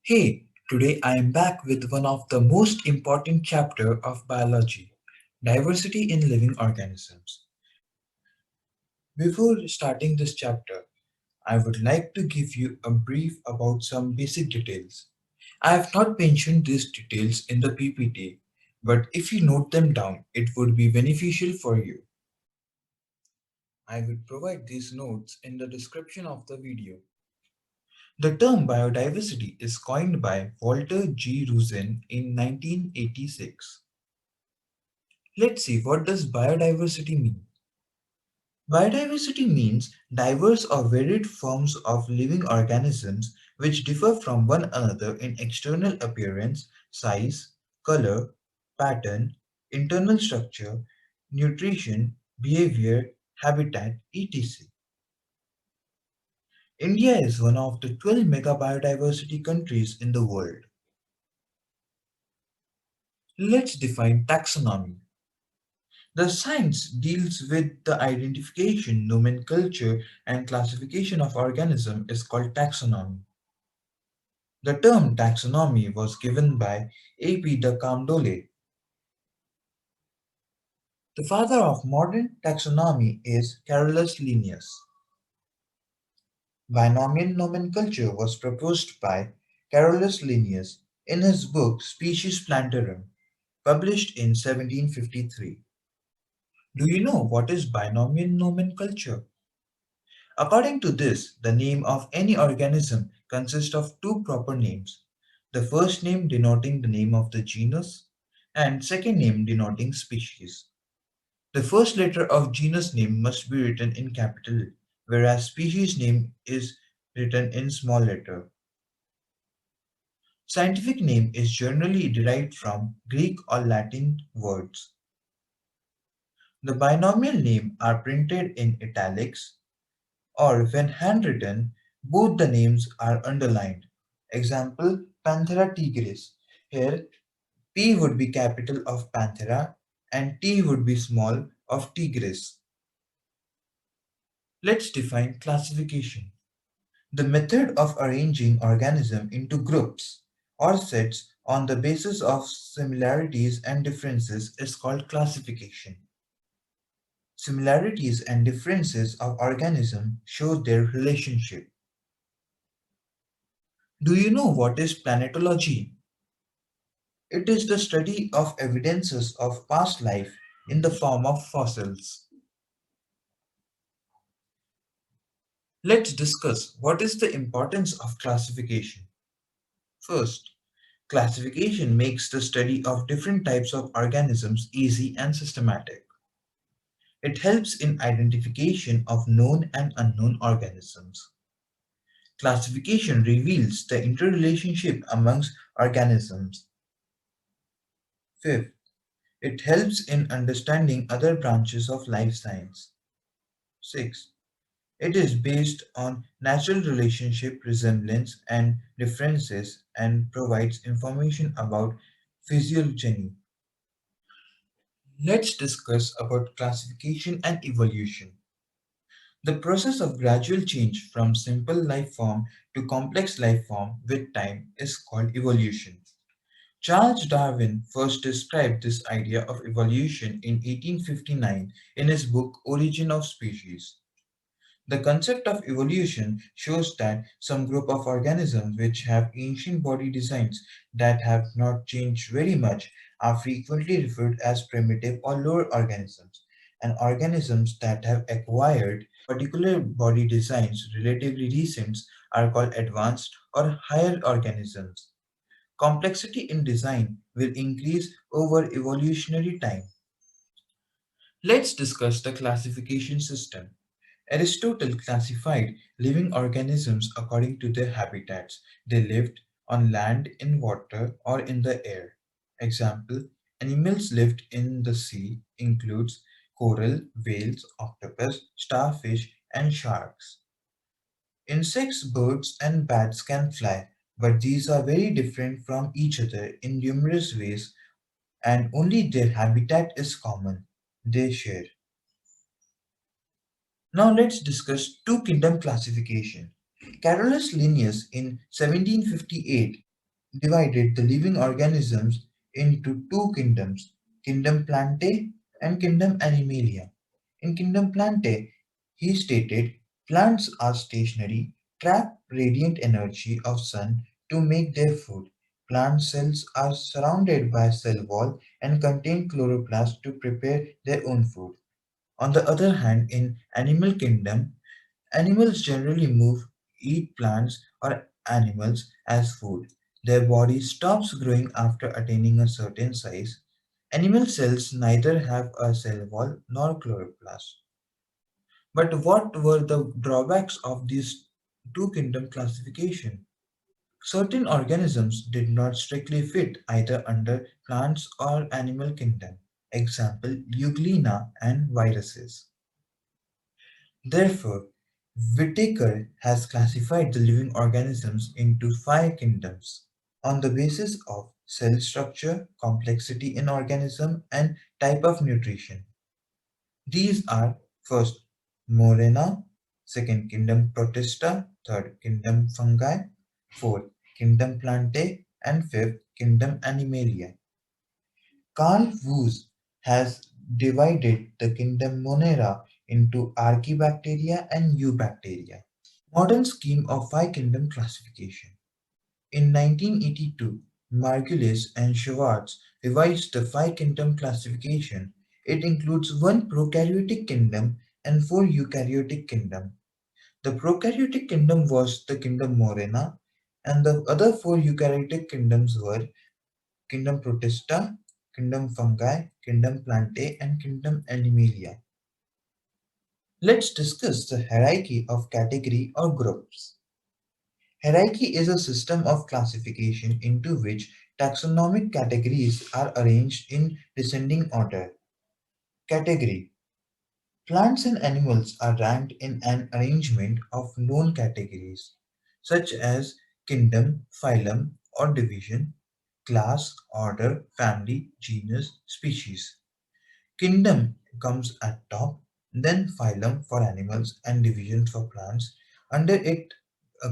Hey, today I am back with one of the most important chapter of biology, diversity in living organisms. Before starting this chapter, I would like to give you a brief about some basic details. I have not mentioned these details in the PPT, but if you note them down, it would be beneficial for you. I will provide these notes in the description of the video. The term biodiversity is coined by Walter G. Rosen in 1986. Let's see, what does biodiversity mean? Biodiversity means diverse or varied forms of living organisms which differ from one another in external appearance, size, color, pattern, internal structure, nutrition, behavior, habitat, etc. India is one of the 12 mega biodiversity countries in the world. Let's define taxonomy. The science deals with the identification, nomenclature, and classification of organisms is called taxonomy. The term taxonomy was given by A.P. de Candolle. The father of modern taxonomy is Carolus Linnaeus. Binomial nomenclature was proposed by Carolus Linnaeus in his book Species Plantarum, published in 1753. Do you know what is binomial nomenclature? According to this, the name of any organism consists of two proper names, the first name denoting the name of the genus and second name denoting species. The first letter of genus name must be written in capital, whereas species name is written in small letter. Scientific name is generally derived from Greek or Latin words. The binomial name are printed in italics or when handwritten, both the names are underlined. Example, Panthera tigris. Here, P would be capital of Panthera and T would be small of tigris. Let's define classification. The method of arranging organism into groups or sets on the basis of similarities and differences is called classification. Similarities and differences of organism show their relationship. Do you know what is planetology? It is the study of evidences of past life in the form of fossils. Let's discuss what is the importance of classification. First, classification makes the study of different types of organisms easy and systematic. It helps in identification of known and unknown organisms. Classification reveals the interrelationship amongst organisms. Fifth, it helps in understanding other branches of life science. 6. It is based on natural relationship resemblance and differences and provides information about physiogeny. Let's discuss about classification and evolution. The process of gradual change from simple life form to complex life form with time is called evolution. Charles Darwin first described this idea of evolution in 1859 in his book Origin of Species. The concept of evolution shows that some group of organisms which have ancient body designs that have not changed very much are frequently referred as primitive or lower organisms, and organisms that have acquired particular body designs relatively recent are called advanced or higher organisms. Complexity in design will increase over evolutionary time. Let's discuss the classification system. Aristotle classified living organisms according to their habitats. They lived on land, in water, or in the air. Example, animals lived in the sea includes coral, whales, octopus, starfish, and sharks. Insects, birds, and bats can fly, but these are very different from each other in numerous ways, and only their habitat is common. They share. Now let's discuss two kingdom classification. Carolus Linnaeus in 1758 divided the living organisms into two kingdoms, kingdom Plantae and kingdom Animalia. In kingdom Plantae, he stated plants are stationary, trap radiant energy of sun to make their food. Plant cells are surrounded by cell wall and contain chloroplast to prepare their own food. On the other hand, in animal kingdom, animals generally move, eat plants or animals as food. Their body stops growing after attaining a certain size. Animal cells neither have a cell wall nor chloroplast. But what were the drawbacks of this two kingdom classification? Certain organisms did not strictly fit either under plants or animal kingdom. Example, euglena and viruses. Therefore, Whittaker has classified the living organisms into five kingdoms on the basis of cell structure, complexity in organism, and type of nutrition. These are first Morena, second kingdom Protista, third kingdom Fungi, fourth kingdom Plantae, and fifth kingdom Animalia. Carl Woese has divided the kingdom Monera into Archaebacteria and Eubacteria. Modern scheme of five kingdom classification. In 1982, Margulis and Schwartz revised the five kingdom classification. It includes one prokaryotic kingdom and four eukaryotic kingdom. The prokaryotic kingdom was the kingdom Morena, and the other four eukaryotic kingdoms were kingdom Protista, kingdom Fungi, kingdom Plantae, and kingdom Animalia. Let's discuss the hierarchy of category or groups. Hierarchy is a system of classification into which taxonomic categories are arranged in descending order. Category: plants and animals are ranked in an arrangement of known categories, such as kingdom, phylum or division, class, order, family, genus, species. Kingdom comes at top, then phylum for animals and division for plants. Under it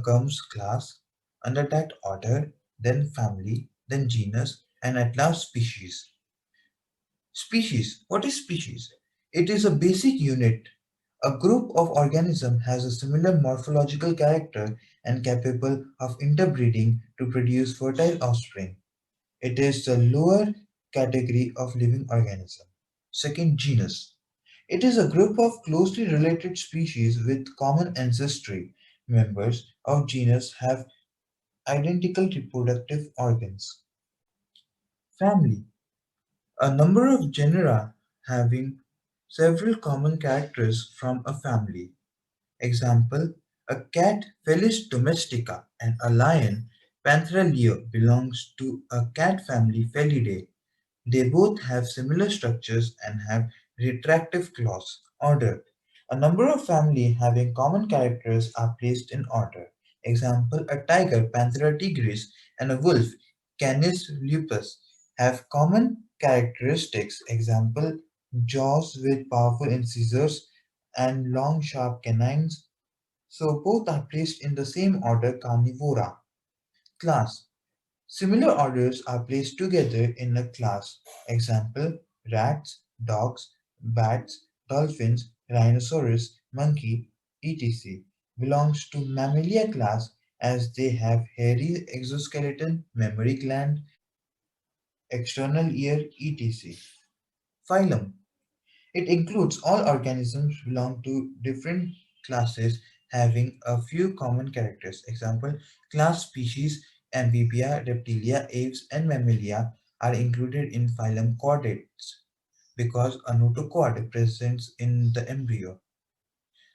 comes class, under that order, then family, then genus, and at last species. Species. What is species? It is a basic unit. A group of organisms has a similar morphological character and capable of interbreeding to produce fertile offspring. It is the lower category of living organism. Second, genus. It is a group of closely related species with common ancestry. Members of genus have identical reproductive organs. Family. A number of genera having several common characters from a family. Example, a cat Felis domestica and a lion Panthera leo belongs to a cat family Felidae. They both have similar structures and have retractive claws. Order. A number of families having common characters are placed in order. Example, a tiger, Panthera tigris, and a wolf, Canis lupus, have common characteristics. Example, jaws with powerful incisors and long sharp canines. So both are placed in the same order Carnivora. Class. Similar orders are placed together in a class. Example, rats, dogs, bats, dolphins, rhinoceros, monkey, etc. belongs to Mammalia class as they have hairy exoskeleton, mammary gland, external ear, etc. Phylum. It includes all organisms belong to different classes having a few common characters. Example, class species, amphibia, reptilia, aves, and mammalia are included in phylum Chordates because a notochord presents in the embryo.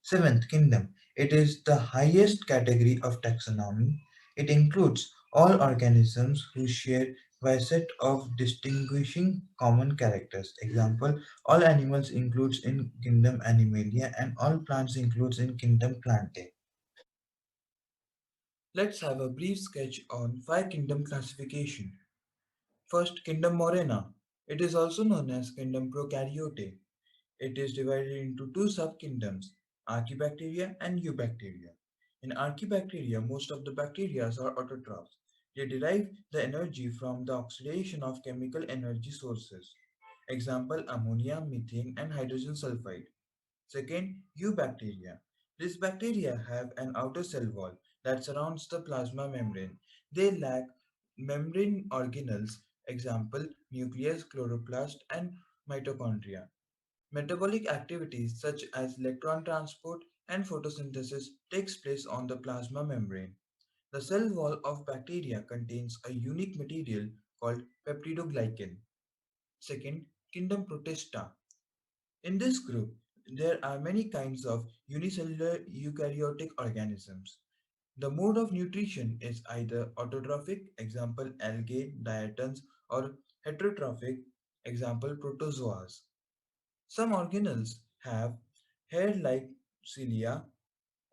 Seventh, kingdom. It is the highest category of taxonomy. It includes all organisms who share by a set of distinguishing common characters. Example, all animals includes in kingdom Animalia and all plants includes in kingdom Plantae. Let's have a brief sketch on five kingdom classification. First, kingdom Morena. It is also known as kingdom Prokaryote. It is divided into two subkingdoms, Archaebacteria and Eubacteria. In Archaebacteria, most of the bacteria are autotrophs. They derive the energy from the oxidation of chemical energy sources. Example ammonia, methane, and hydrogen sulfide. Second, eubacteria. These bacteria have an outer cell wall that surrounds the plasma membrane. They lack membrane organelles, example nucleus, chloroplast, and mitochondria. Metabolic activities such as electron transport and photosynthesis takes place on the plasma membrane. The cell wall of bacteria contains a unique material called peptidoglycan. Second, kingdom Protista. In this group, there are many kinds of unicellular eukaryotic organisms. The mode of nutrition is either autotrophic, example algae, diatoms, or heterotrophic, example protozoas. Some organelles have hair-like cilia,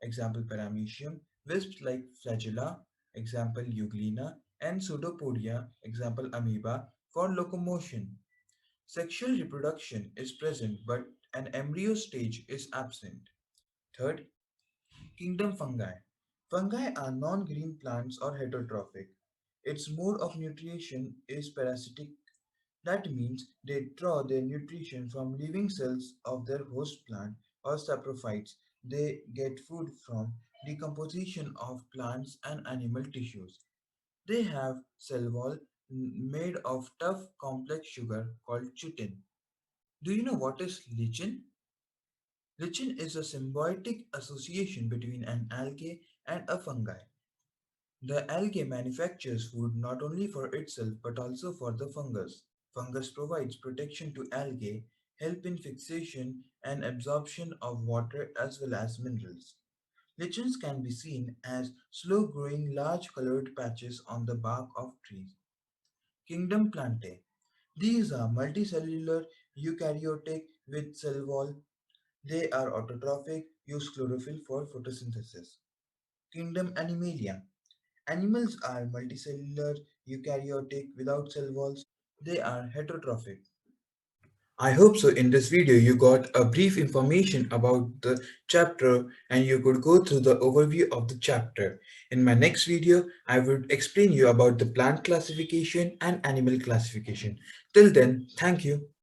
example paramecium, wisps-like flagella, example euglena, and pseudopodia, example amoeba, for locomotion. Sexual reproduction is present but an embryo stage is absent. Third, kingdom fungi. Fungi are non-green plants or heterotrophic. Its mode of nutrition is parasitic. That means they draw their nutrition from living cells of their host plant or saprophytes. They get food from decomposition of plants and animal tissues. They have cell wall made of tough complex sugar called chitin. Do you know what is lichen? Lichen is a symbiotic association between an algae and a fungi. The algae manufactures food not only for itself but also for the fungus. Fungus provides protection to algae, help in fixation and absorption of water as well as minerals. Lichens can be seen as slow growing large colored patches on the bark of trees. Kingdom Plantae. These are multicellular eukaryotic with cell wall. They are autotrophic, use chlorophyll for photosynthesis. Kingdom Animalia. Animals are multicellular, eukaryotic, without cell walls. They are heterotrophic. I hope so. In this video, you got a brief information about the chapter and you could go through the overview of the chapter. In my next video, I would explain you about the plant classification and animal classification. Till then, thank you.